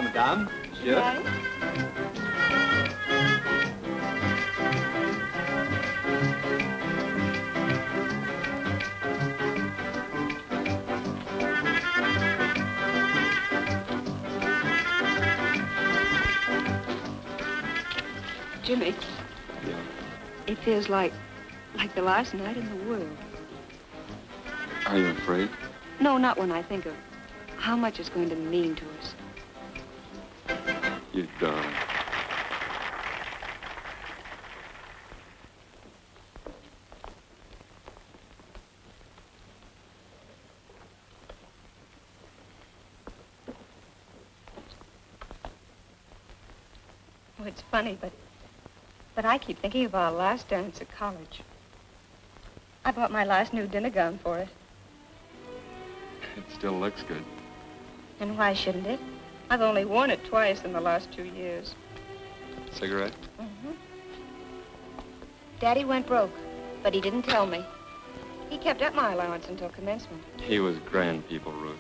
Bonsoir, madame. Monsieur. Right. Jimmy. Yeah. It feels like the last night in the world. Are you afraid? No, not when I think of how much it's going to mean to us. You darling. Oh, it's funny, but I keep thinking of our last dance at college. I bought my last new dinner gown for it. It still looks good. And why shouldn't it? I've only worn it twice in the last 2 years. Cigarette? Mm-hmm. Daddy went broke, but he didn't tell me. He kept up my allowance until commencement. He was grand people, Ruth.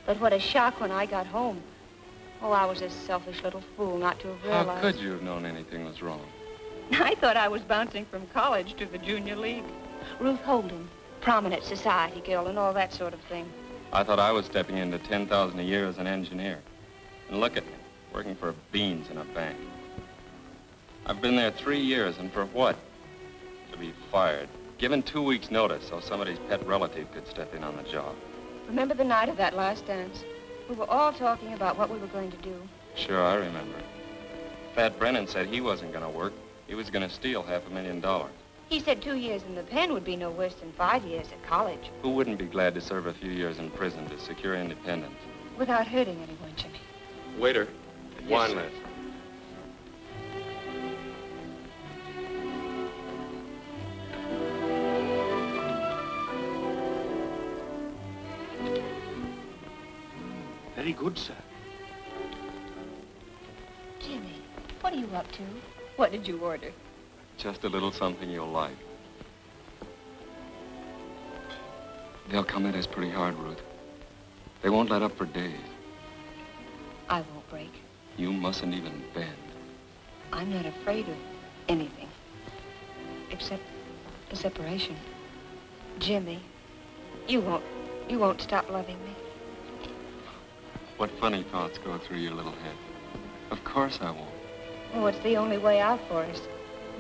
But what a shock when I got home. Oh, I was a selfish little fool not to have realized. How could you have known anything was wrong? I thought I was bouncing from college to the junior league. Ruth Holden, prominent society girl and all that sort of thing. I thought I was stepping into $10,000 a year as an engineer. And look at me, working for beans in a bank. I've been there 3 years, and for what? To be fired. Given 2 weeks' notice so somebody's pet relative could step in on the job. Remember the night of that last dance? We were all talking about what we were going to do. Sure, I remember. Fat Brennan said he wasn't going to work. He was going to steal $500,000. He said 2 years in the pen would be no worse than 5 years at college. Who wouldn't be glad to serve a few years in prison to secure independence? Without hurting anyone, Jimmy. Waiter, wine sir. list. Very good, sir. Jimmy, what are you up to? What did you order? Just a little something you'll like. They'll come at us pretty hard, Ruth. They won't let up for days. I won't break. You mustn't even bend. I'm not afraid of anything. Except the separation. Jimmy, you won't stop loving me. What funny thoughts go through your little head? Of course I won't. Oh, it's the only way out for us.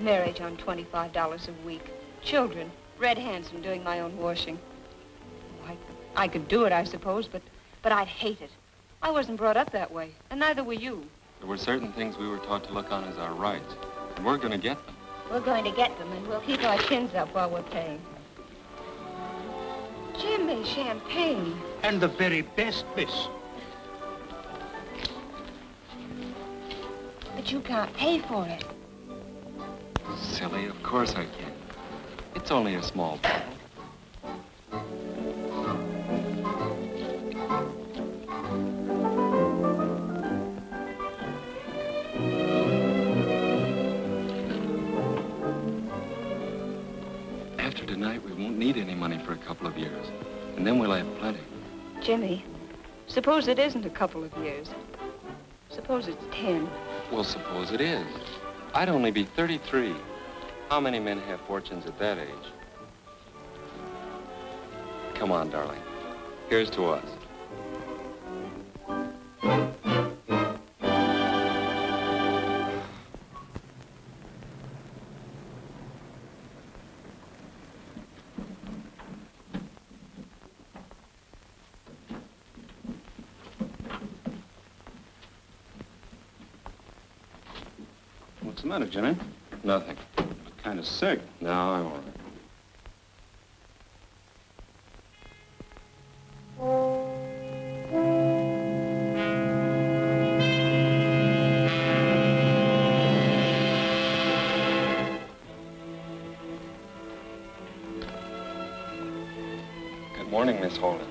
Marriage on $25 a week. Children, red hands from doing my own washing. Oh, I could do it, I suppose, but I'd hate it. I wasn't brought up that way, and neither were you. There were certain things we were taught to look on as our rights, and we're going to get them. We're going to get them, and we'll keep our chins up while we're paying. Jimmy, champagne. And the very best, miss. But you can't pay for it. Silly, of course I can. It's only a small bottle. After tonight, we won't need any money for a couple of years. And then we'll have plenty. Jimmy, suppose it isn't a couple of years. Suppose it's 10. Well, suppose it is. I'd only be 33. How many men have fortunes at that age? Come on, darling. Here's to us. What's the matter, Jimmy? Nothing. Kind of sick. No, I'm all right. Good morning, Miss Holden.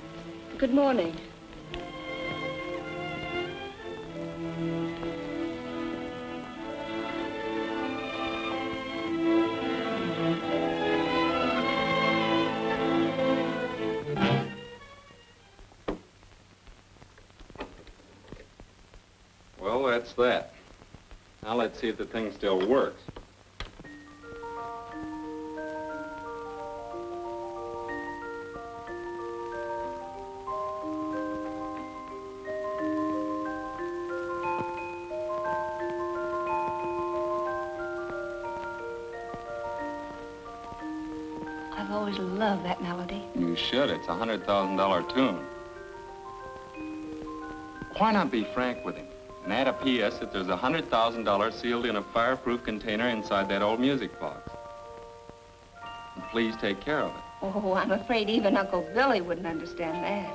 Good morning. That's that. Now let's see if the thing still works. I've always loved that melody. You should. It's a $100,000 tune. Why not be frank with him and add a P.S. that there's a $100,000 sealed in a fireproof container inside that old music box? And please take care of it. Oh, I'm afraid even Uncle Billy wouldn't understand that.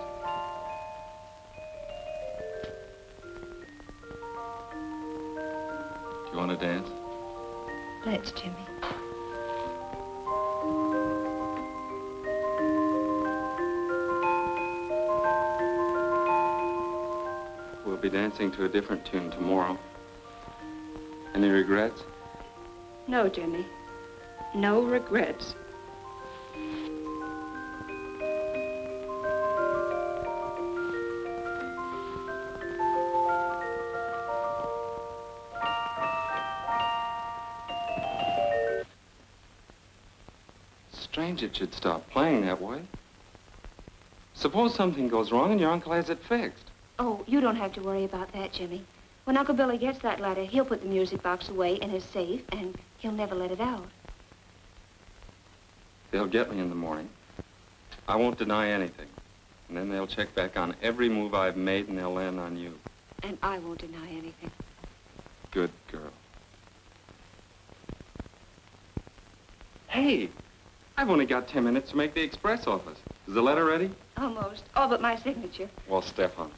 Do you want to dance? Let's, Jimmy. We'll be dancing to a different tune tomorrow. Any regrets? No, Jimmy. No regrets. Strange it should stop playing that way. Suppose something goes wrong and your uncle has it fixed. Oh, you don't have to worry about that, Jimmy. When Uncle Billy gets that letter, he'll put the music box away in his safe, and he'll never let it out. They'll get me in the morning. I won't deny anything. And then they'll check back on every move I've made, and they'll land on you. And I won't deny anything. Good girl. Hey, I've only got 10 minutes to make the express office. Is the letter ready? Almost. All but my signature. Well, step on it.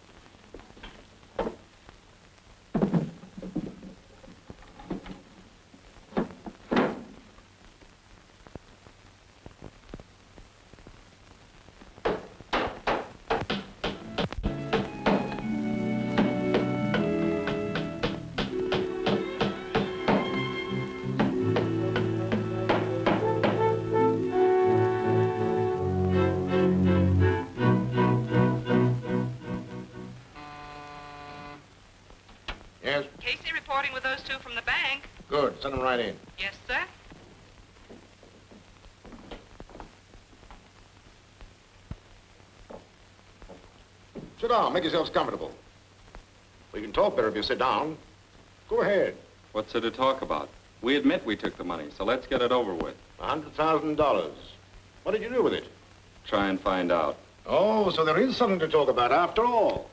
Casey reporting with those two from the bank. Good. Send them right in. Yes, sir. Sit down. Make yourselves comfortable. We can talk better if you sit down. Go ahead. What's there to talk about? We admit we took the money, so let's get it over with. $100,000. What did you do with it? Try and find out. Oh, so there is something to talk about after all.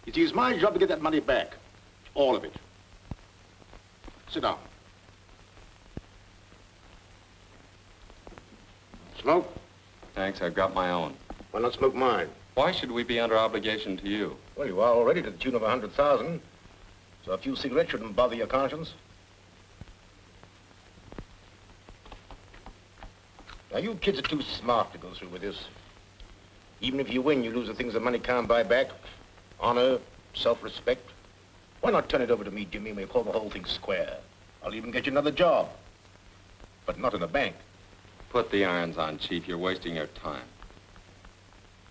You see, it's my job to get that money back. All of it. Sit down. Smoke? Thanks, I've got my own. Why not smoke mine? Why should we be under obligation to you? Well, you are already to the tune of 100,000. So a few cigarettes shouldn't bother your conscience. Now, you kids are too smart to go through with this. Even if you win, you lose the things that money can't buy back. Honor, self-respect. Why not turn it over to me, Jimmy, and we'll call the whole thing square? I'll even get you another job. But not in the bank. Put the irons on, Chief. You're wasting your time.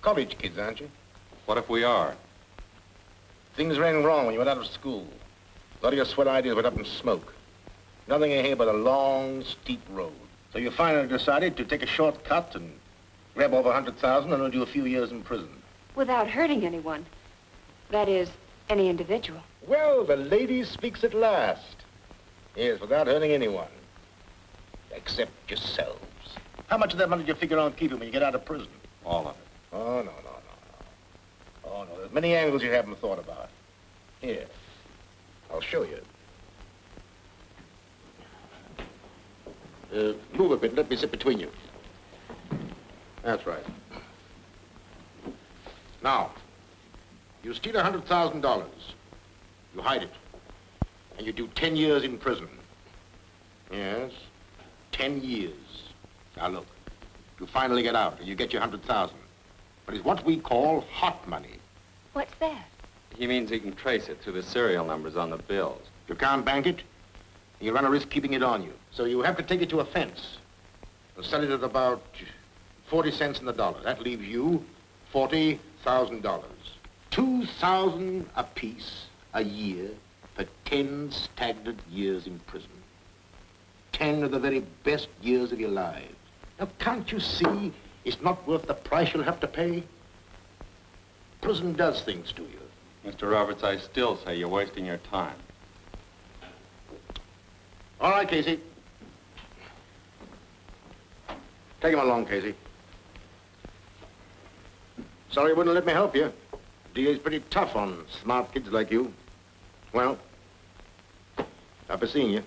College kids, aren't you? What if we are? Things ran wrong when you went out of school. A lot of your swell ideas went up in smoke. Nothing ahead but a long, steep road. So you finally decided to take a shortcut and grab over 100,000 and do a few years in prison. Without hurting anyone. That is, any individual. Well, the lady speaks at last. Yes, without hurting anyone. Except yourselves. How much of that money do you figure on keeping when you get out of prison? All of it. Oh, no. Oh, no, there's many angles you haven't thought about. Here, I'll show you. Move a bit, let me sit between you. That's right. Now, you steal $100,000. You hide it. And you do 10 years in prison. Yes, 10 years. Now look, you finally get out and you get your 100,000. But it's what we call hot money. What's that? He means he can trace it through the serial numbers on the bills. You can't bank it, you run a risk keeping it on you. So you have to take it to a fence. And sell it at about 40 cents in the dollar. That leaves you $40,000. $2,000 apiece a year for 10 stagnant years in prison. 10 of the very best years of your lives. Now, can't you see it's not worth the price you'll have to pay? Prison does things to you. Mr. Roberts, I still say you're wasting your time. All right, Casey. Take him along, Casey. Sorry you wouldn't let me help you. DA's pretty tough on smart kids like you. Well, I'll be seeing you.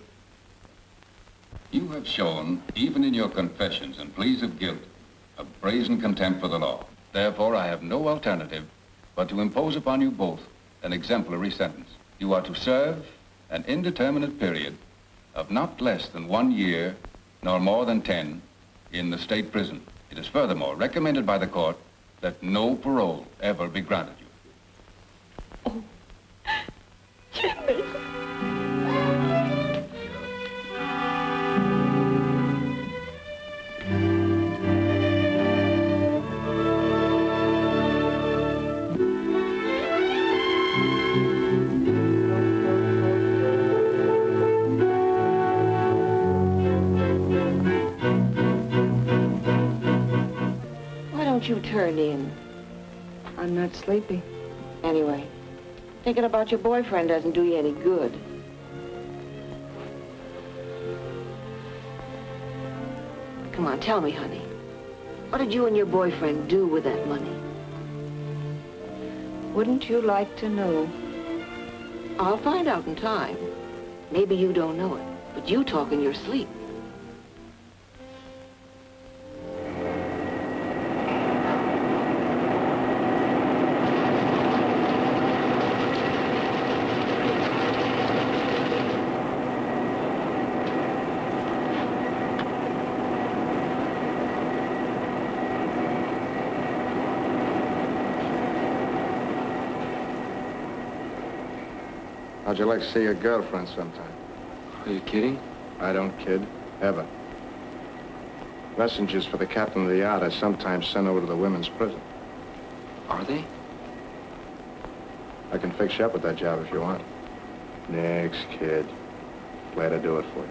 You have shown, even in your confessions and pleas of guilt, a brazen contempt for the law. Therefore, I have no alternative but to impose upon you both an exemplary sentence. You are to serve an indeterminate period of not less than 1 year, nor more than 10, in the state prison. It is furthermore recommended by the court that no parole ever be granted you. Oh, Jimmy. You turn in. I'm not sleepy. Anyway, thinking about your boyfriend doesn't do you any good. Come on, tell me, honey. What did you and your boyfriend do with that money? Wouldn't you like to know? I'll find out in time. Maybe you don't know it, but you talk in your sleep. How'd you like to see your girlfriend sometime? Are you kidding? I don't kid, ever. Messengers for the captain of the yacht are sometimes sent over to the women's prison. Are they? I can fix you up with that job if you want. Next, kid. Glad to do it for you.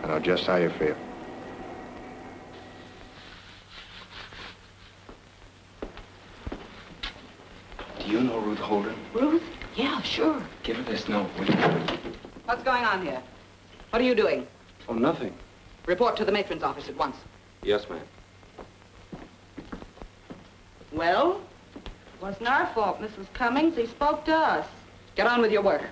I know just how you feel. Do you know Ruth Holden? Ruth? Yeah, sure. Give her this note, will you? What's going on here? What are you doing? Oh, nothing. Report to the matron's office at once. Yes, ma'am. Well? It wasn't our fault, Mrs. Cummings. He spoke to us. Get on with your work.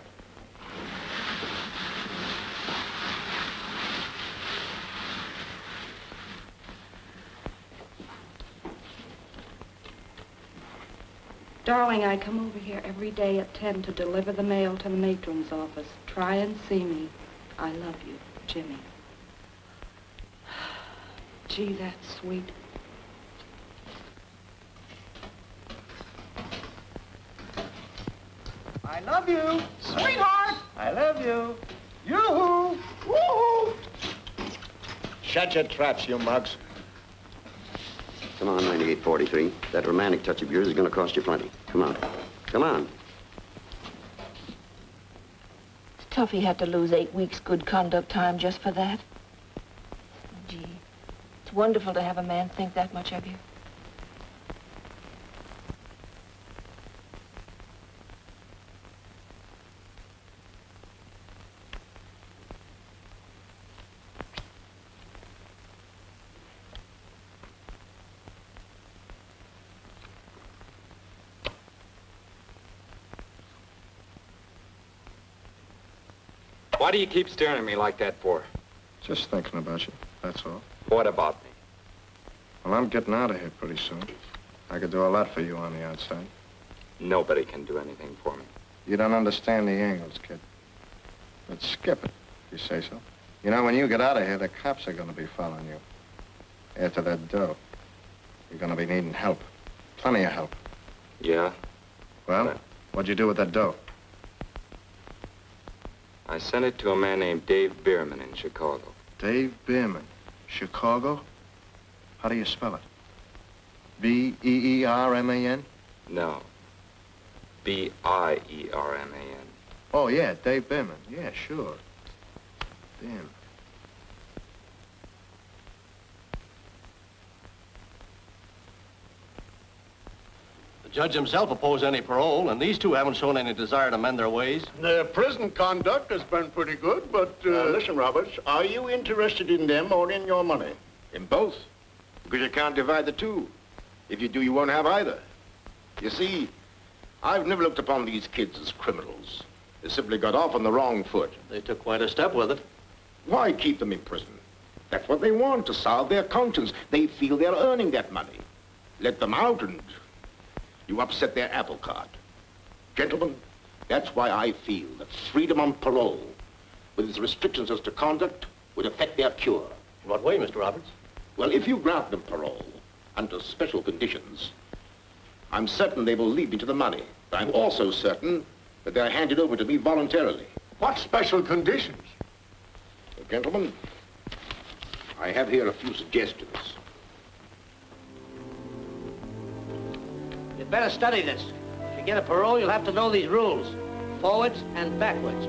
Darling, I come over here every day at 10 to deliver the mail to the matron's office. Try and see me. I love you, Jimmy. Gee, that's sweet. I love you, sweetheart. I love you. Yoo-hoo! Woo-hoo! Shut your traps, you mugs. Come on, 9843. That romantic touch of yours is going to cost you plenty. Come on. Come on. It's tough he had to lose 8 weeks good conduct time just for that. Gee, it's wonderful to have a man think that much of you. Why do you keep staring at me like that for? Just thinking about you, that's all. What about me? Well, I'm getting out of here pretty soon. I could do a lot for you on the outside. Nobody can do anything for me. You don't understand the angles, kid. But skip it, if you say so. You know, when you get out of here, the cops are going to be following you. After that dough, you're going to be needing help. Plenty of help. Yeah? Well, what'd you do with that dough? I sent it to a man named Dave Bierman in Chicago. Dave Bierman, Chicago? How do you spell it? B-E-E-R-M-A-N? No. B-I-E-R-M-A-N. Oh, yeah, Dave Behrman. Yeah, sure. Damn. The judge himself opposed any parole, and these two haven't shown any desire to mend their ways. Their prison conduct has been pretty good, but... listen, Roberts, are you interested in them or in your money? In both. Because you can't divide the two. If you do, you won't have either. You see, I've never looked upon these kids as criminals. They simply got off on the wrong foot. They took quite a step with it. Why keep them in prison? That's what they want, to salve their conscience. They feel they're earning that money. Let them out and you upset their apple cart. Gentlemen, that's why I feel that freedom on parole, with its restrictions as to conduct, would affect their cure. In what way, Mr. Roberts? Well, if you grant them parole under special conditions, I'm certain they will lead me to the money. But I'm also certain that they're handed over to me voluntarily. What special conditions? Well, gentlemen, I have here a few suggestions. You'd better study this. If you get a parole, you'll have to know these rules. Forwards and backwards.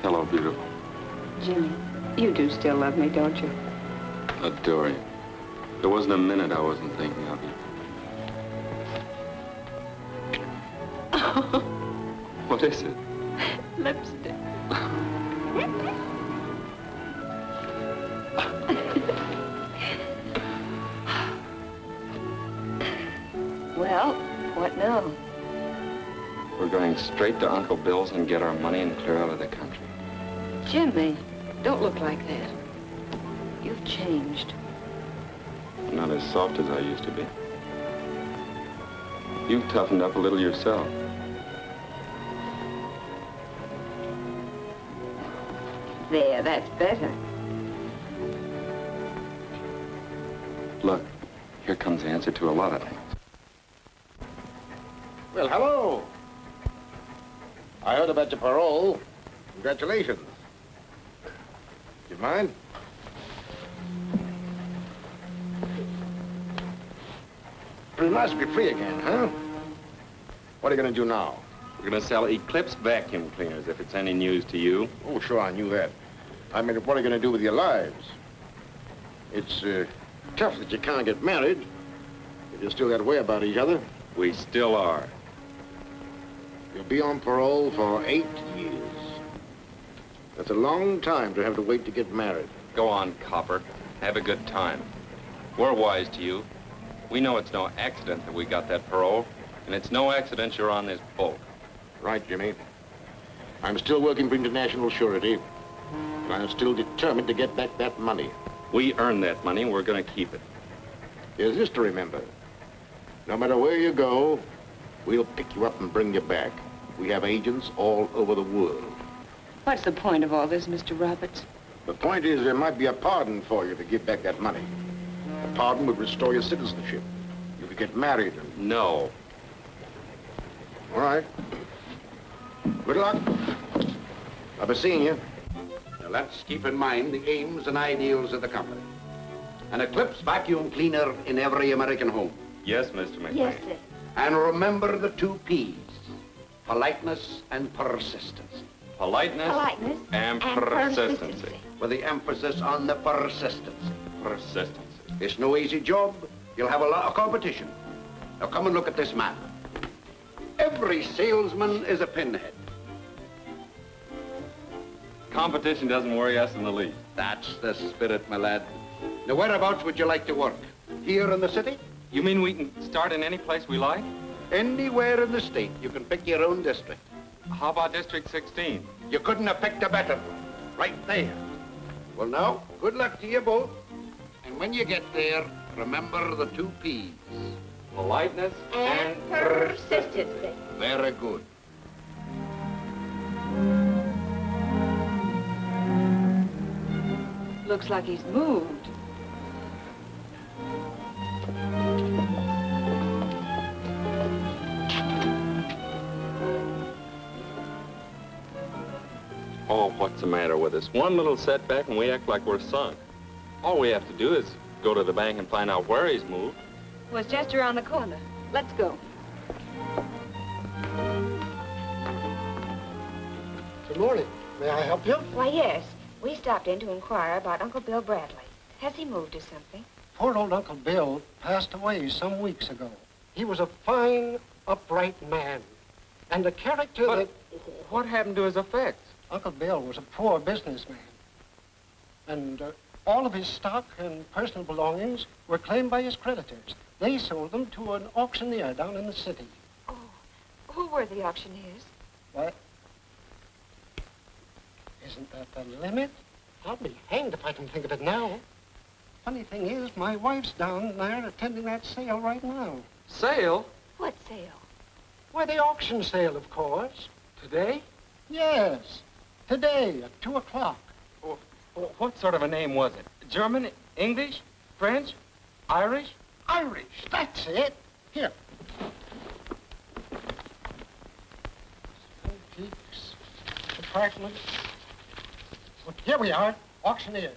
Hello, beautiful. Jimmy, you do still love me, don't you? Adore you. There wasn't a minute I wasn't thinking of you. What is it? Lipstick. Well, what now? We're going straight to Uncle Bill's and get our money and clear out of the country. Jimmy, don't look like that. You've changed. I'm not as soft as I used to be. You've toughened up a little yourself. There, that's better. Look, here comes the answer to a lot of things. Well, hello. I heard about your parole. Congratulations. You mind? Pretty nice to be free again, huh? What are you going to do now? We're going to sell Eclipse vacuum cleaners, if it's any news to you. Oh, sure, I knew that. I mean, what are you going to do with your lives? It's tough that you can't get married, but you still got to worry about each other. We still are. You'll be on parole for 8 years. That's a long time to have to wait to get married. Go on, copper. Have a good time. We're wise to you. We know it's no accident that we got that parole, and it's no accident you're on this boat. Right, Jimmy. I'm still working for international surety, and I'm still determined to get back that money. We earned that money, and we're going to keep it. There's this to remember. No matter where you go, we'll pick you up and bring you back. We have agents all over the world. What's the point of all this, Mr. Roberts? The point is there might be a pardon for you to give back that money. The pardon would restore your citizenship. You could get married and... No. All right. Good luck. I'll be seeing you. Now let's keep in mind the aims and ideals of the company. An Eclipse vacuum cleaner in every American home. Yes, Mr. McLean. Yes, sir. And remember the 2 P's, politeness and persistence. Politeness and persistency. With the emphasis on the persistency. Persistency. It's no easy job. You'll have a lot of competition. Now come and look at this man. Every salesman is a pinhead. Competition doesn't worry us in the least. That's the spirit, my lad. Now, whereabouts would you like to work? Here in the city? You mean we can start in any place we like? Anywhere in the state. You can pick your own district. How about District 16? You couldn't have picked a better. Right there. Well, now, good luck to you both. And when you get there, remember the 2 P's. Politeness And persistency. Very good. Looks like he's moved. Oh, what's the matter with us? One little setback and we act like we're sunk. All we have to do is go to the bank and find out where he's moved. Was just around the corner. Let's go. Good morning. May I help you? Why, yes. We stopped in to inquire about Uncle Bill Bradley. Has he moved or something? Poor old Uncle Bill passed away some weeks ago. He was a fine, upright man. And a character that... What happened to his effects? Uncle Bill was a poor businessman. And all of his stock and personal belongings were claimed by his creditors. They sold them to an auctioneer down in the city. Oh, who were the auctioneers? What? Isn't that the limit? I'll be hanged if I can think of it now. Funny thing is, my wife's down there attending that sale right now. Sale? What sale? Why, the auction sale, of course. Today? Yes, today at 2 o'clock. Oh, what sort of a name was it? German, English, French, Irish? Irish, that's it. Here. Antiques Department. Well, here we are, auctioneers.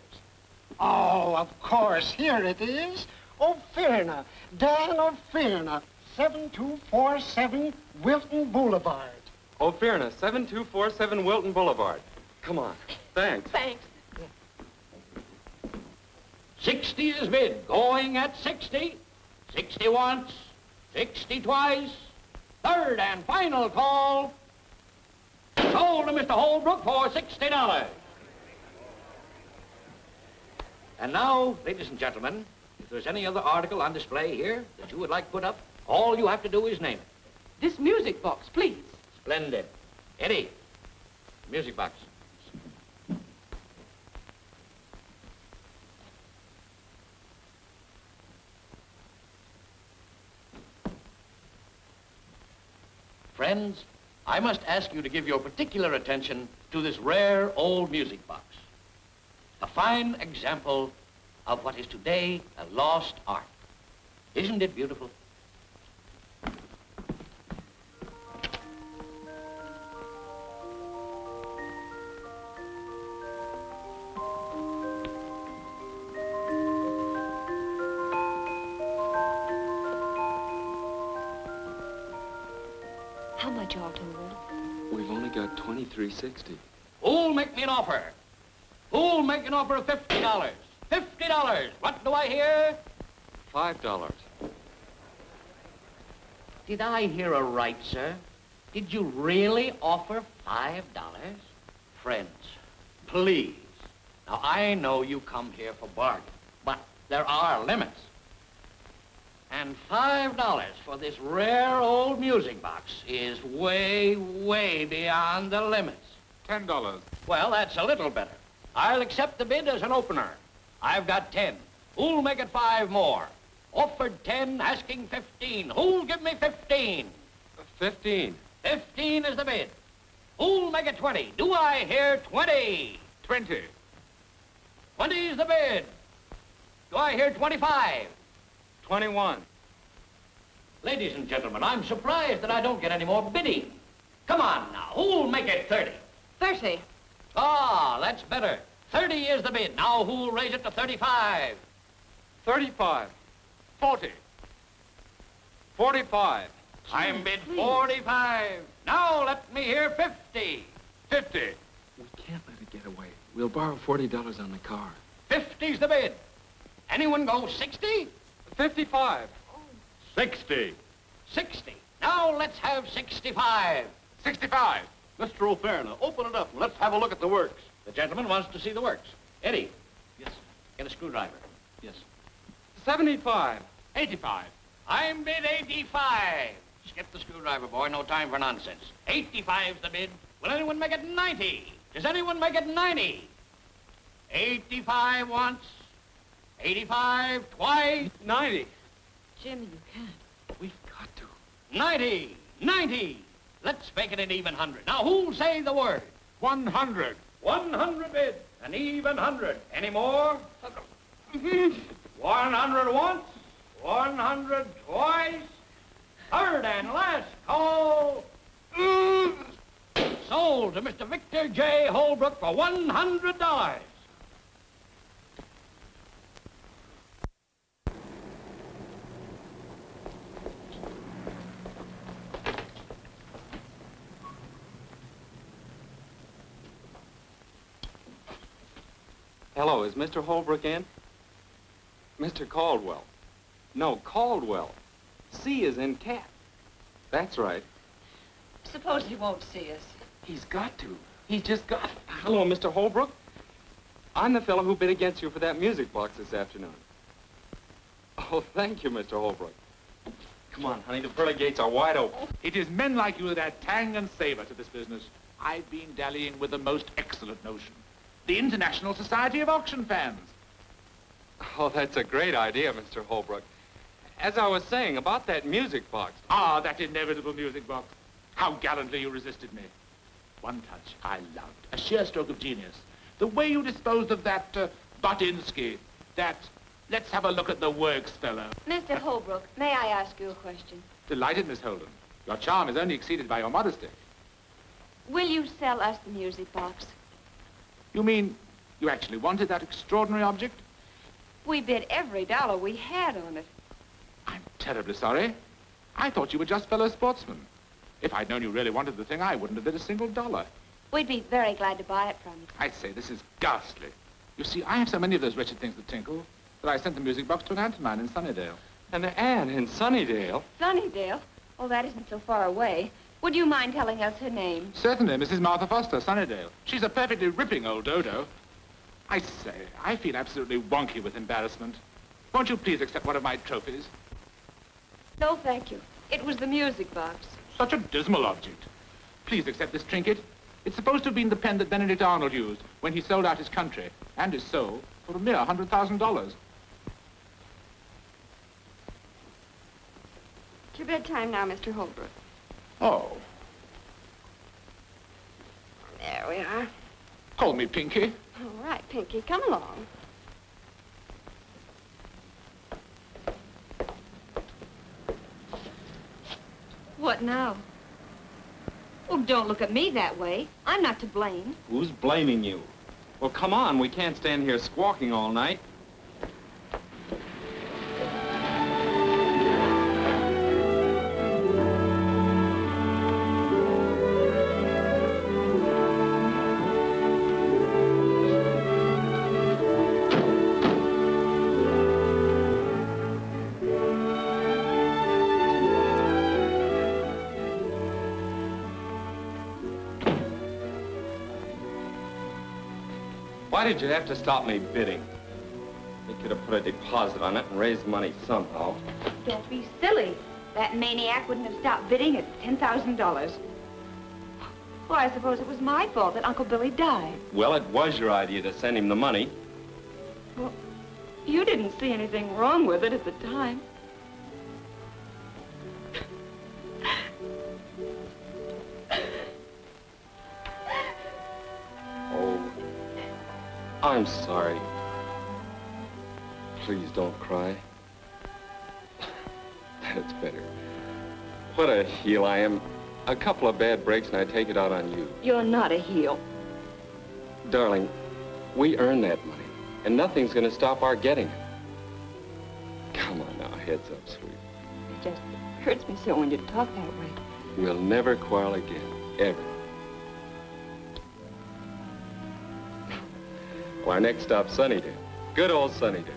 Oh, of course, here it is. O'Fearna, Dan O'Fearna, 7247 Wilton Boulevard. O'Fearna, 7247 Wilton Boulevard. Come on. Thanks. Thanks. 60 is bid, going at 60. 60 once, 60 twice. Third and final call. Sold to Mr. Holbrook for $60. And now, ladies and gentlemen, if there's any other article on display here that you would like put up, all you have to do is name it. This music box, please. Splendid. Eddie, music box. Friends, I must ask you to give your particular attention to this rare old music box. A fine example of what is today a lost art. Isn't it beautiful? How much all told? We've only got $23.60. Who'll make me an offer? Who'll make an offer of $50? $50! What do I hear? $5. Did I hear aright, sir? Did you really offer $5? Friends, please. Now, I know you come here for bargain, but there are limits. And $5 for this rare old music box is way, way beyond the limits. $10. Well, that's a little better. I'll accept the bid as an opener. I've got 10. Who'll make it 5 more? Offered 10, asking 15. Who'll give me 15? 15. 15 is the bid. Who'll make it 20? Do I hear 20? 20. 20 is the bid. Do I hear 25? 21. Ladies and gentlemen, I'm surprised that I don't get any more bidding. Come on now, who'll make it 30? 30. Ah, that's better. 30 is the bid. Now who'll raise it to 35? 35. 40. 45. I'm bid 45. Now let me hear 50. 50. We can't let it get away. We'll borrow $40 on the car. 50's the bid. Anyone go 60? 55. 60. 60. Now let's have 65. 65. Mr. O'Fearna, open it up and let's have a look at the works. The gentleman wants to see the works. Eddie. Yes. Get a screwdriver. Yes. 75. 85. I'm bid 85. Skip the screwdriver, boy. No time for nonsense. 85's the bid. Will anyone make it 90? Does anyone make it 90? 85 once. 85, twice. 90. Jimmy, you can't. We've got to. 90, 90. Let's make it an even 100. Now, who'll say the word? 100. 100 bid. An even 100. Any more? 100 once. 100 twice. Third and last call. Sold to Mr. Victor J. Holbrook for $100. Hello, is Mr. Holbrook in? Mr. Caldwell. No, Caldwell. C is in cat. That's right. Suppose he won't see us. He's got to. He's just got... Hello, Mr. Holbrook. I'm the fellow who bid against you for that music box this afternoon. Oh, thank you, Mr. Holbrook. Come on, honey, the pearly gates are wide open. It is men like you that add tang and savor to this business. I've been dallying with the most excellent notion. The International Society of Auction Fans. Oh, that's a great idea, Mr. Holbrook. As I was saying about that music box. Ah, that inevitable music box. How gallantly you resisted me. One touch I loved. A sheer stroke of genius. The way you disposed of that Batinsky. That, let's have a look at the works, fellow. Mr. Holbrook, may I ask you a question? Delighted, Miss Holden. Your charm is only exceeded by your modesty. Will you sell us the music box? You mean you actually wanted that extraordinary object? We bid every dollar we had on it. I'm terribly sorry. I thought you were just fellow sportsmen. If I'd known you really wanted the thing, I wouldn't have bid a single dollar. We'd be very glad to buy it from you. I say, this is ghastly. You see, I have so many of those wretched things that tinkle that I sent the music box to an aunt of mine in Sunnydale. An aunt in Sunnydale? Sunnydale? Oh, that isn't so far away. Would you mind telling us her name? Certainly, Mrs. Martha Foster, Sunnydale. She's a perfectly ripping old dodo. I say, I feel absolutely wonky with embarrassment. Won't you please accept one of my trophies? No, thank you. It was the music box. Such a dismal object. Please accept this trinket. It's supposed to have been the pen that Benedict Arnold used when he sold out his country and his soul for a mere $100,000. It's your bedtime now, Mr. Holbrook. Oh. There we are. Call me Pinky. All right, Pinky, come along. What now? Oh, don't look at me that way. I'm not to blame. Who's blaming you? Well, come on. We can't stand here squawking all night. Why did you have to stop me bidding? You could have put a deposit on it and raised money somehow. Don't be silly. That maniac wouldn't have stopped bidding at $10,000. Well, I suppose it was my fault that Uncle Billy died. Well, it was your idea to send him the money. Well, you didn't see anything wrong with it at the time. Oh, I'm sorry. Please don't cry. That's better. What a heel I am. A couple of bad breaks and I take it out on you. You're not a heel. Darling, we earned that money, and nothing's going to stop our getting it. Come on now, heads up, sweet. It just hurts me so when you talk that way. We'll never quarrel again, ever. Well, our next stop's Sunnydale. Good old Sunnydale.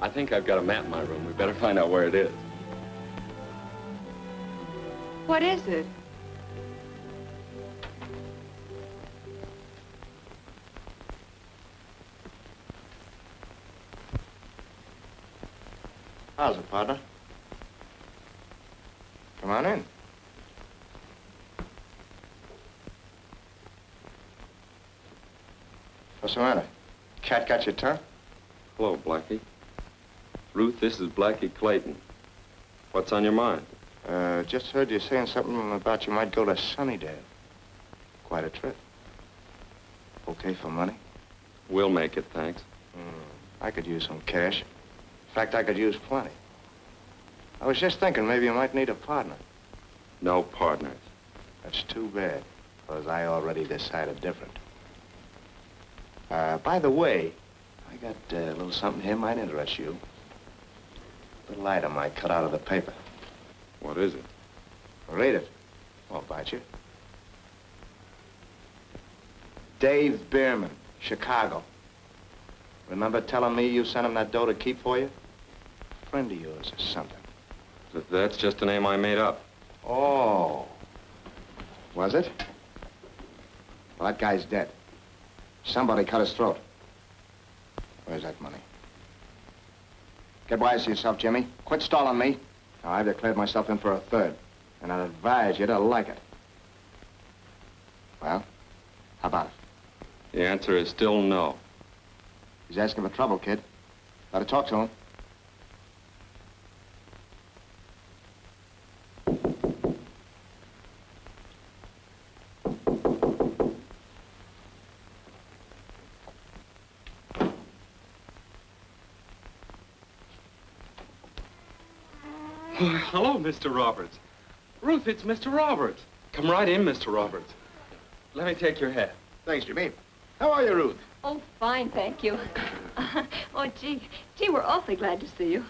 I think I've got a map in my room. We better find out where it is. What is it? How's it, partner? Come on in. What's the matter? Cat got your tongue? Hello, Blackie. Ruth, this is Blackie Clayton. What's on your mind? Just heard you saying something about you might go to Sunnydale. Quite a trip. Okay for money? We'll make it, thanks. I could use some cash. In fact, I could use plenty. I was just thinking maybe you might need a partner. No partners. That's too bad, because I already decided different. By the way, I got a little something here might interest you. A little item I cut out of the paper. What is it? Read it. Won't bite you. Dave Bierman, Chicago. Remember telling me you sent him that dough to keep for you? A friend of yours or something. That's just a name I made up. Oh. Was it? Well, that guy's dead. Somebody cut his throat. Where's that money? Get wise to yourself, Jimmy. Quit stalling me. Now, I've declared myself in for a third, and I'd advise you to like it. Well, how about it? The answer is still no. He's asking for trouble, kid. Better talk to him. Hello, Mr. Roberts. Ruth, it's Mr. Roberts. Come right in, Mr. Roberts. Let me take your hat. Thanks, Jimmy. How are you, Ruth? Oh, fine, thank you. Oh, gee, we're awfully glad to see you.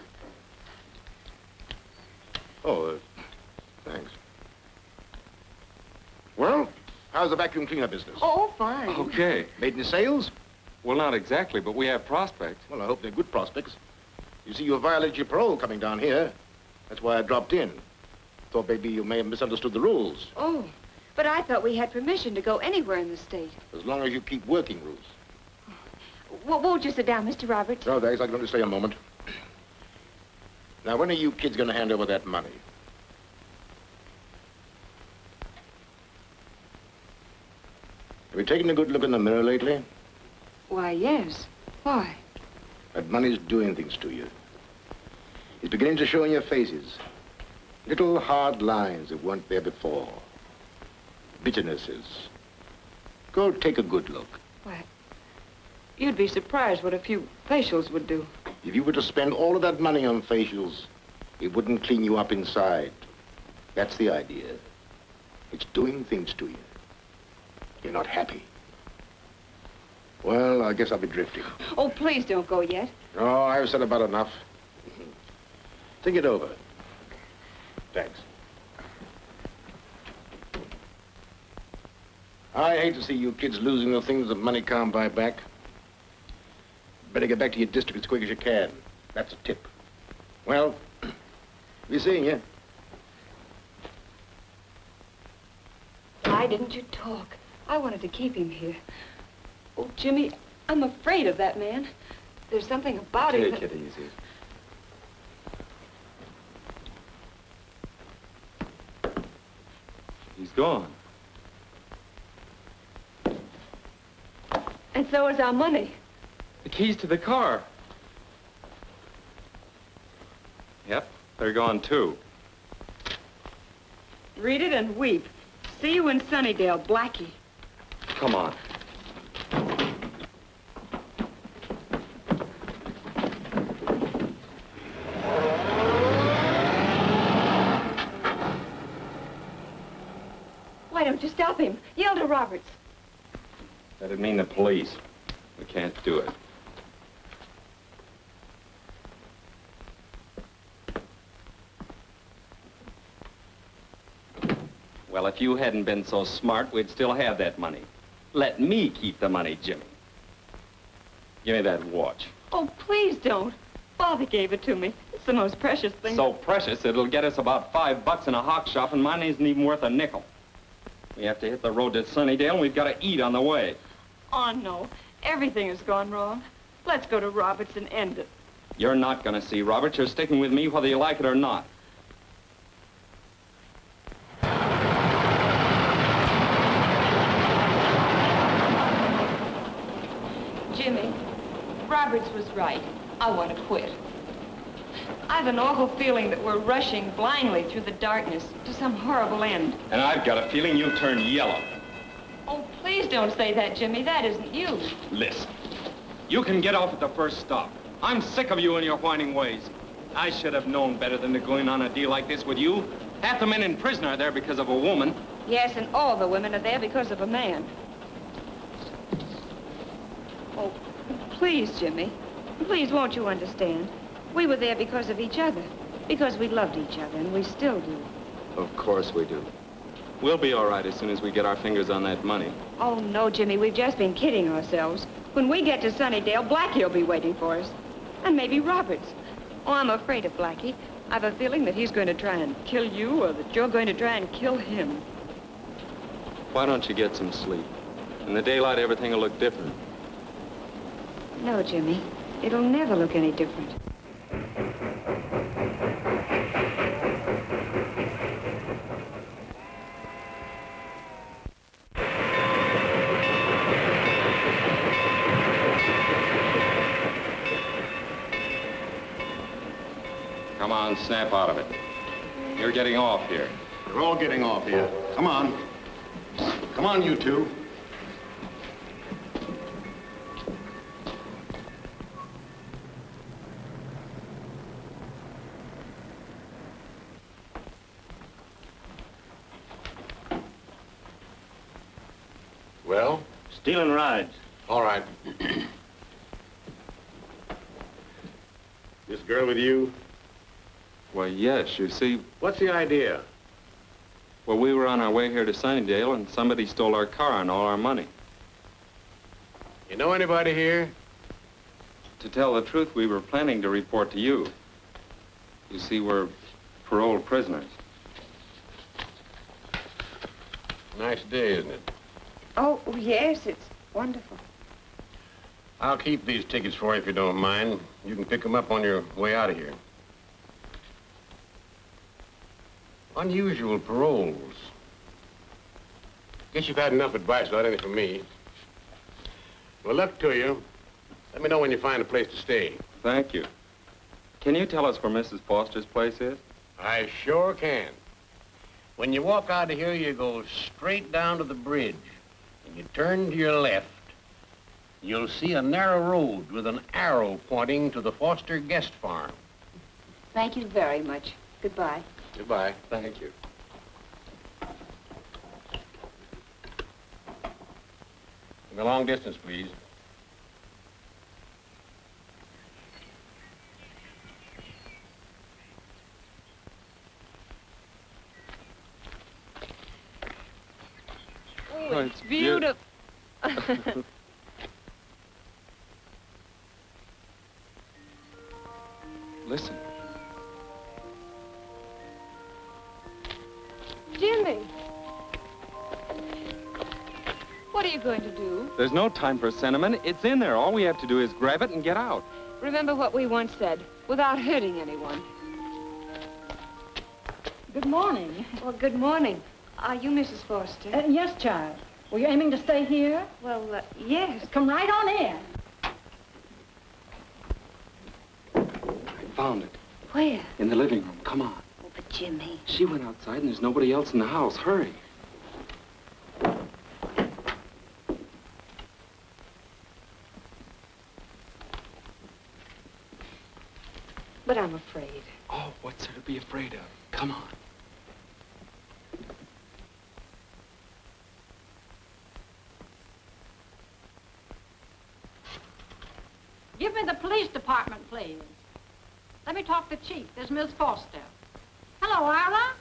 Oh, thanks. Well, how's the vacuum cleaner business? Oh, fine. Okay. Made any sales? Well, not exactly, but we have prospects. Well, I hope they're good prospects. You see, you violated your parole coming down here. That's why I dropped in. Thought maybe you may have misunderstood the rules. Oh, but I thought we had permission to go anywhere in the state. As long as you keep working, Ruth. Well, won't you sit down, Mr. Roberts? No, thanks. I'm going to stay a moment. Now, when are you kids going to hand over that money? Have you taken a good look in the mirror lately? Why, yes. Why? That money's doing things to you. It's beginning to show in your faces. Little hard lines that weren't there before. Bitternesses. Go take a good look. Why, you'd be surprised what a few facials would do. If you were to spend all of that money on facials, it wouldn't clean you up inside. That's the idea. It's doing things to you. You're not happy. Well, I guess I'll be drifting. Oh, please don't go yet. No, I've said about enough. Think it over. Thanks. I hate to see you kids losing the things that money can't buy back. Better get back to your district as quick as you can. That's a tip. Well, be seeing you. Why didn't you talk? I wanted to keep him here. Oh, Jimmy, I'm afraid of that man. There's something about him that... Take it easy. He's gone. And so is our money. The keys to the car. Yep, they're gone too. Read it and weep. See you in Sunnydale, Blackie. Come on. Why don't you stop him? Yell to Roberts. That'd mean the police. We can't do it. Well, if you hadn't been so smart, we'd still have that money. Let me keep the money, Jimmy. Give me that watch. Oh, please don't. Father gave it to me. It's the most precious thing. So precious, it'll get us about $5 in a hock shop, and mine isn't even worth a nickel. We have to hit the road to Sunnydale, and we've got to eat on the way. Oh, no. Everything has gone wrong. Let's go to Roberts and end it. You're not going to see Roberts. You're sticking with me whether you like it or not. Jimmy, Roberts was right. I want to quit. have an awful feeling that we're rushing blindly through the darkness to some horrible end. And I've got a feeling you'll turn yellow. Oh, please don't say that, Jimmy. That isn't you. Listen, you can get off at the first stop. I'm sick of you and your whining ways. I should have known better than to go in on a deal like this with you. Half the men in prison are there because of a woman. Yes, and all the women are there because of a man. Oh, please, Jimmy. Please, won't you understand? We were there because of each other. Because we loved each other, and we still do. Of course we do. We'll be all right as soon as we get our fingers on that money. Oh, no, Jimmy, we've just been kidding ourselves. When we get to Sunnydale, Blackie will be waiting for us. And maybe Roberts. Oh, I'm afraid of Blackie. I've a feeling that he's going to try and kill you, or that you're going to try and kill him. Why don't you get some sleep? In the daylight, everything will look different. No, Jimmy. It'll never look any different. Come on, snap out of it. You're getting off here. You're all getting off here. Come on. Come on, you two. Well? Stealing rides. All right. This girl with you? Well, yes, you see... What's the idea? Well, we were on our way here to Sunnydale, and somebody stole our car and all our money. You know anybody here? To tell the truth, we were planning to report to you. You see, we're paroled prisoners. Nice day, isn't it? Oh, yes, it's wonderful. I'll keep these tickets for you if you don't mind. You can pick them up on your way out of here. Unusual paroles. Guess you've had enough advice without any from me. Well, luck to you. Let me know when you find a place to stay. Thank you. Can you tell us where Mrs. Foster's place is? I sure can. When you walk out of here, you go straight down to the bridge, and you turn to your left. You'll see a narrow road with an arrow pointing to the Foster guest farm. Thank you very much. Goodbye. Goodbye. Thank you. The long distance, please. Oh, it's beautiful. Listen. Jimmy. What are you going to do? There's no time for sentiment. It's in there. All we have to do is grab it and get out. Remember what we once said, without hurting anyone. Good morning. Well, good morning. Are you Mrs. Foster? Yes, child. Were you aiming to stay here? Well, yes. Come right on in. I found it. Where? In the living room. Come on. Oh, but Jimmy. She went outside and there's nobody else in the house. Hurry. But I'm afraid. Oh, what's there to be afraid of? Come on. Give me the police department, please. Let me talk to Chief. There's Miss Foster. Hello, Ira.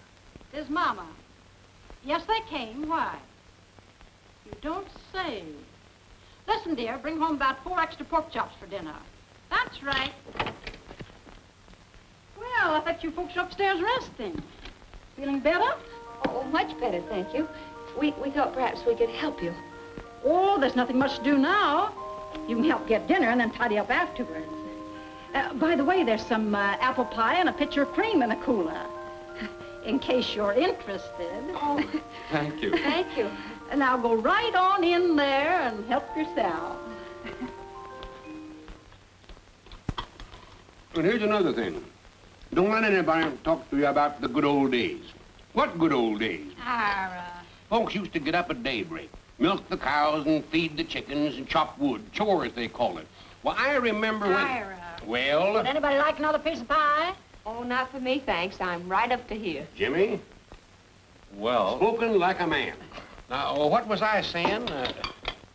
There's Mama. Yes, they came. Why? You don't say. Listen, dear, bring home about 4 extra pork chops for dinner. That's right. Well, I thought you folks were upstairs resting. Feeling better? Oh, much better, thank you. We thought perhaps we could help you. Oh, there's nothing much to do now. You can help get dinner and then tidy up afterwards. By the way, there's some apple pie and a pitcher of cream in the cooler. In case you're interested. Oh, thank you. Thank you. And now go right on in there and help yourself. And here's another thing. Don't let anybody talk to you about the good old days. What good old days? Ira. Folks used to get up at daybreak, milk the cows and feed the chickens and chop wood, chores they call it. Well, I remember when... Ira. Well... Would anybody like another piece of pie? Oh, not for me, thanks. I'm right up to here. Jimmy? Well... Spoken like a man. Now, what was I saying?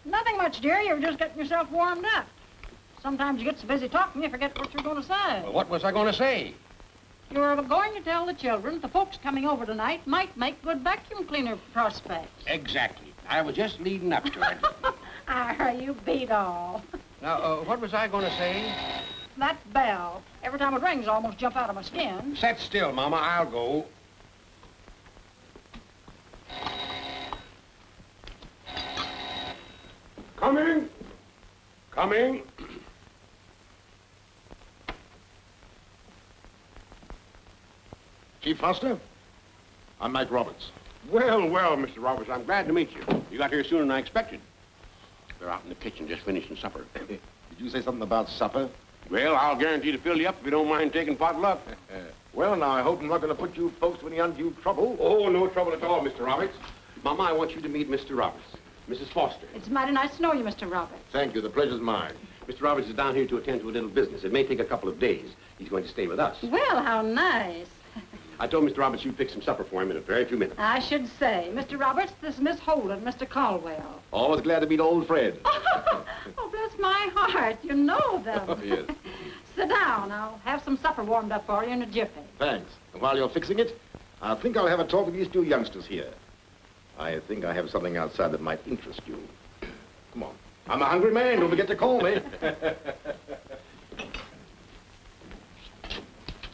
Nothing much, dear. You were just getting yourself warmed up. Sometimes you get so busy talking, you forget what you're going to say. Well, what was I going to say? You were going to tell the children that the folks coming over tonight might make good vacuum cleaner prospects. Exactly. I was just leading up to it. Ira, you beat all. Now, what was I going to say? That bell. Every time it rings, I almost jump out of my skin. Sit still, Mama. I'll go. Coming. Coming. Chief Foster, I'm Mike Roberts. Well, Mr. Roberts, I'm glad to meet you. You got here sooner than I expected. They're out in the kitchen just finishing supper. Did you say something about supper? Well, I'll guarantee to fill you up if you don't mind taking potluck. Well, now, I hope I'm not going to put you folks to any undue trouble. Oh, no trouble at all, Mr. Roberts. Mama, I want you to meet Mr. Roberts. Mrs. Foster. It's mighty nice to know you, Mr. Roberts. Thank you. The pleasure's mine. Mr. Roberts is down here to attend to a little business. It may take a couple of days. He's going to stay with us. Well, how nice. I told Mr. Roberts you'd fix some supper for him in a very few minutes. I should say. Mr. Roberts, this is Miss Holden, Mr. Caldwell. Always glad to meet old Fred. Oh, bless my heart. You know them. Oh, yes. Sit down. I'll have some supper warmed up for you in a jiffy. Thanks. And while you're fixing it, I think I'll have a talk with these two youngsters here. I think I have something outside that might interest you. Come on. I'm a hungry man. Don't forget to call me.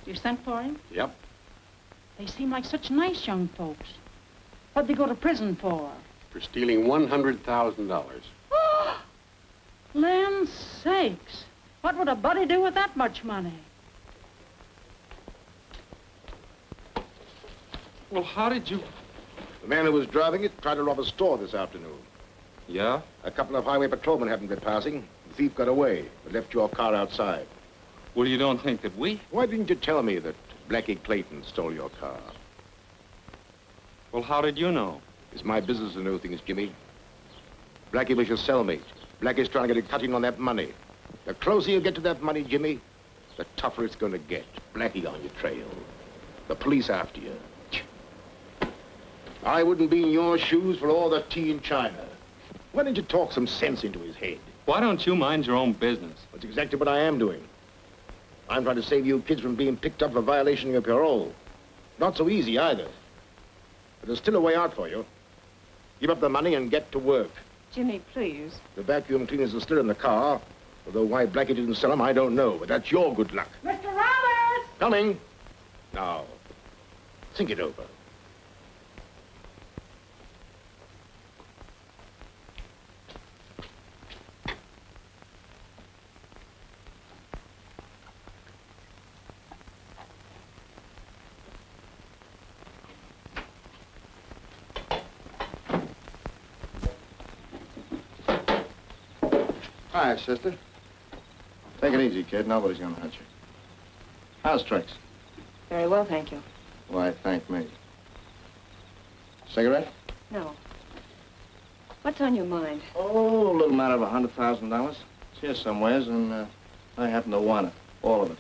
You sent for him? Yep. They seem like such nice young folks. What'd they go to prison for? For stealing $100,000. Land's sakes. What would a buddy do with that much money? Well, how did you... The man who was driving it tried to rob a store this afternoon. Yeah? A couple of highway patrolmen happened to be passing. The thief got away, but left your car outside. Well, you don't think that we... Why didn't you tell me that Blackie Clayton stole your car? Well, how did you know? It's my business to know things, Jimmy. Blackie was your cellmate. Blackie's trying to get a cutting on that money. The closer you get to that money, Jimmy, the tougher it's going to get. Blackie on your trail. The police after you. I wouldn't be in your shoes for all the tea in China. Why didn't you talk some sense into his head? Why don't you mind your own business? That's exactly what I am doing. I'm trying to save you kids from being picked up for violation of your parole. Not so easy, either. But there's still a way out for you. Give up the money and get to work. Jimmy, please. The vacuum cleaners are still in the car. Although why Blackie didn't sell them, I don't know. But that's your good luck. Mr. Roberts! Coming. Now, think it over. Hi, sister. Take it easy, kid. Nobody's gonna hurt you. How's tricks? Very well, thank you. Why, thank me. Cigarette? No. What's on your mind? Oh, a little matter of $100,000. It's here somewheres, and I happen to want it. All of it.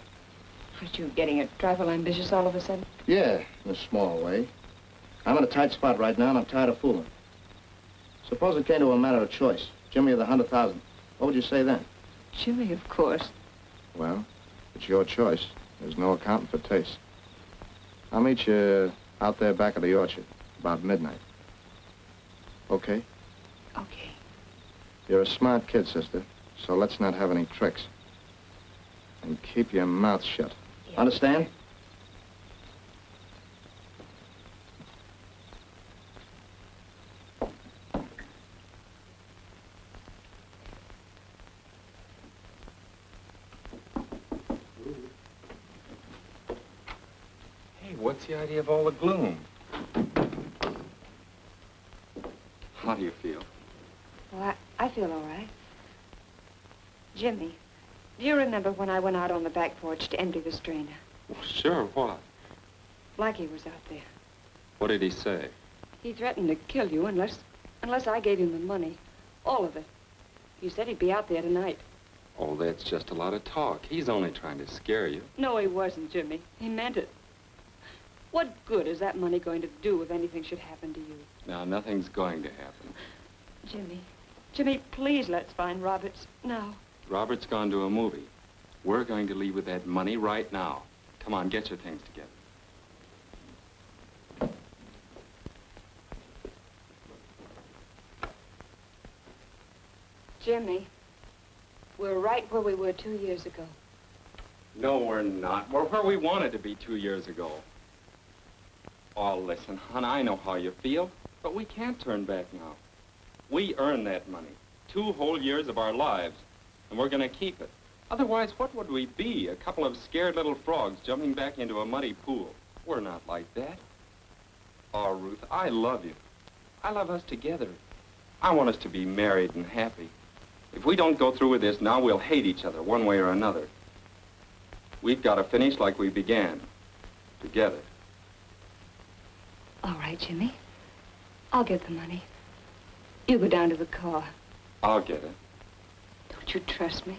Aren't you getting a trifle ambitious all of a sudden? Yeah, in a small way. I'm in a tight spot right now, and I'm tired of fooling. Suppose it came to a matter of choice. Jimmy or the $100,000. What would you say then? Jimmy, of course. Well, it's your choice. There's no accounting for taste. I'll meet you out there back of the orchard, about midnight. Okay? Okay. You're a smart kid, sister, so let's not have any tricks. And keep your mouth shut. Yeah. Understand? What's the idea of all the gloom? How do you feel? Well, I feel all right. Jimmy, do you remember when I went out on the back porch to empty the strainer? Well, sure, what? Blackie was out there. What did he say? He threatened to kill you unless I gave him the money. All of it. He said he'd be out there tonight. Oh, that's just a lot of talk. He's only trying to scare you. No, he wasn't, Jimmy. He meant it. What good is that money going to do if anything should happen to you? Now, nothing's going to happen. Jimmy, please let's find Roberts now. Robert's gone to a movie. We're going to leave with that money right now. Come on, get your things together. Jimmy, we're right where we were 2 years ago. No, we're not. We're where we wanted to be 2 years ago. Oh, listen, hon, I know how you feel, but we can't turn back now. We earned that money, 2 whole years of our lives, and we're going to keep it. Otherwise, what would we be? A couple of scared little frogs jumping back into a muddy pool. We're not like that. Oh, Ruth, I love you. I love us together. I want us to be married and happy. If we don't go through with this now, we'll hate each other one way or another. We've got to finish like we began, together. All right, Jimmy. I'll get the money. You go down to the car. I'll get it. Don't you trust me?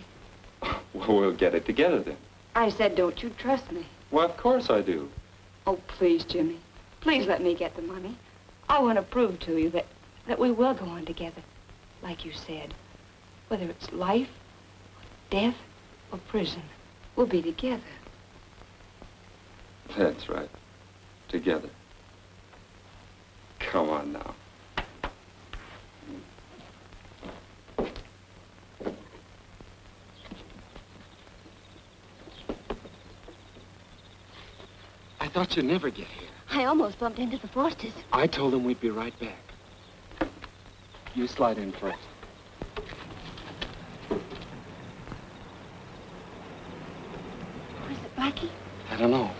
Well, we'll get it together then. I said, don't you trust me? Well, of course I do. Oh, please, Jimmy. Please let me get the money. I want to prove to you that we will go on together, like you said. Whether it's life, or death, or prison, we'll be together. That's right. Together. Come on now. I thought you'd never get here. I almost bumped into the Fosters. I told them we'd be right back. You slide in first. Was it Blackie? I don't know.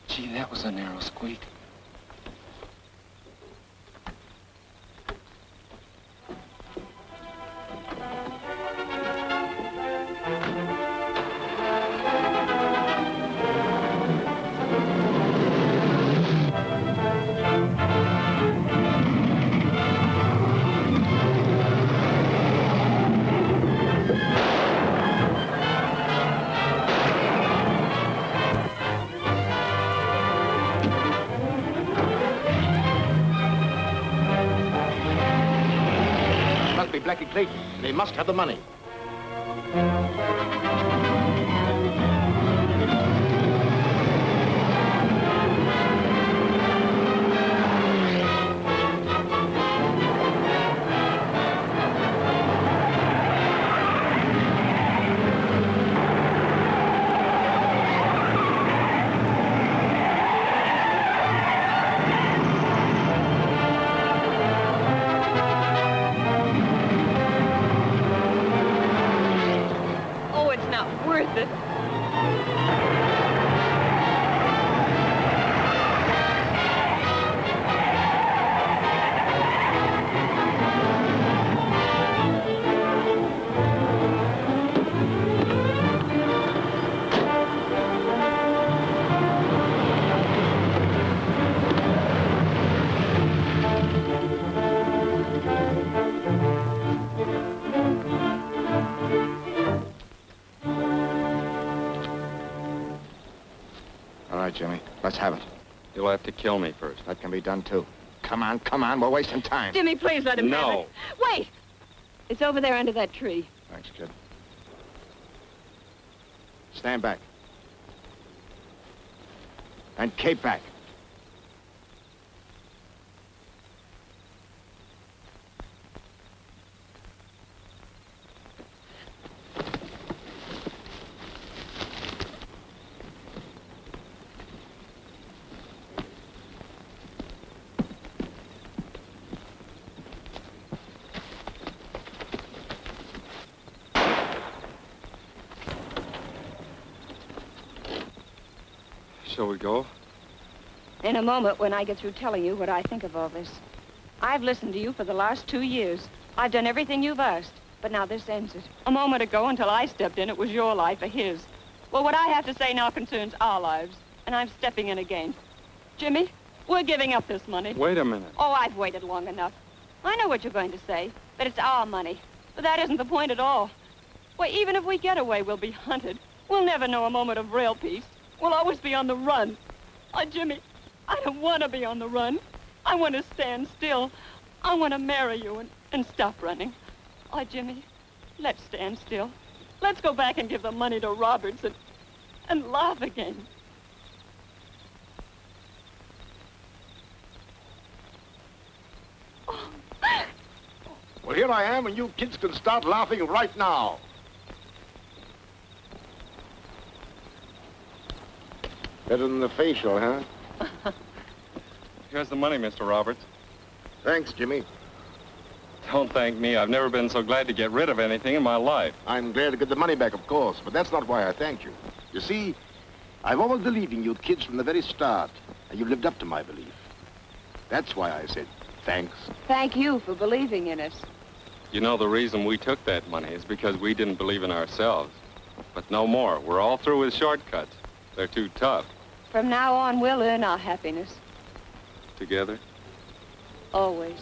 Gee, that was a narrow squeak. Blackie Clayton. They must have the money. Jimmy. Let's have it. You'll have to kill me first. That can be done, too. Come on. We're wasting time. Jimmy, please let him have No. it. Wait! It's over there under that tree. Thanks, kid. Stand back. And cape back. shall we go? In a moment, when I get through telling you what I think of all this. I've listened to you for the last 2 years. I've done everything you've asked, but now this ends it. A moment ago, until I stepped in, it was your life or his. Well, what I have to say now concerns our lives, and I'm stepping in again. Jimmy, we're giving up this money. Wait a minute. Oh, I've waited long enough. I know what you're going to say, but it's our money. But that isn't the point at all. Why, even if we get away, we'll be hunted. We'll never know a moment of real peace. We'll always be on the run. Oh, Jimmy, I don't want to be on the run. I want to stand still. I want to marry you and stop running. Oh, Jimmy, let's stand still. Let's go back and give the money to Roberts and laugh again. Well, here I am, and you kids can start laughing right now. Better than the facial, huh? Here's the money, Mr. Roberts. Thanks, Jimmy. Don't thank me. I've never been so glad to get rid of anything in my life. I'm glad to get the money back, of course, but that's not why I thank you. You see, I've always believed in you kids from the very start, and you've lived up to my belief. That's why I said thanks. Thank you for believing in us. You know, the reason we took that money is because we didn't believe in ourselves. But no more. We're all through with shortcuts. They're too tough. From now on, we'll earn our happiness. Together? Always.